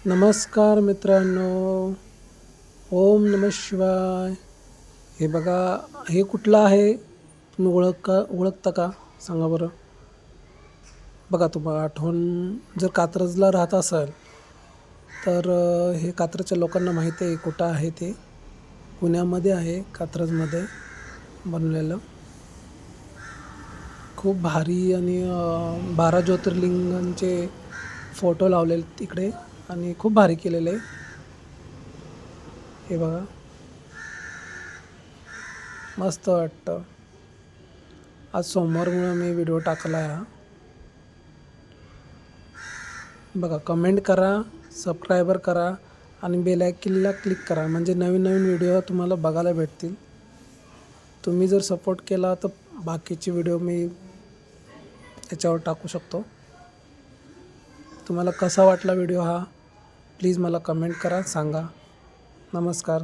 नमस्कार मित्रांनो. ओम नमः शिवाय. हे बघा, हे कुठलं आहे? तुम्ही ओळखता का? सांगा बरं. बघा, तुम्हाला आठवण जर कात्रजला राहत असाल तर हे कात्रजच्या लोकांना माहिती आहे कुठं आहे ते. पुण्यामध्ये आहे, कात्रजमध्ये बनलेलं. खूप भारी आणि 12 ज्योतिर्लिंगांचे फोटो लावलेले तिकडे आणि खूप भारी केलेलं आहे. हे बघा, मस्त वाटतं. आज सोमवारमुळं मी व्हिडिओ टाकला आहे हा. बघा, कमेंट करा, सबस्क्रायबर करा आणि बेल आयकॉनला क्लिक करा, म्हणजे नवीन नवीन व्हिडिओ तुम्हाला बघायला भेटतील. तुम्ही जर सपोर्ट केला तर बाकीचे व्हिडिओ मी याच्यावर टाकू शकतो. तुम्हाला कसा वाटला व्हिडिओ हा, प्लीज मला कमेंट करा, सांगा. नमस्कार.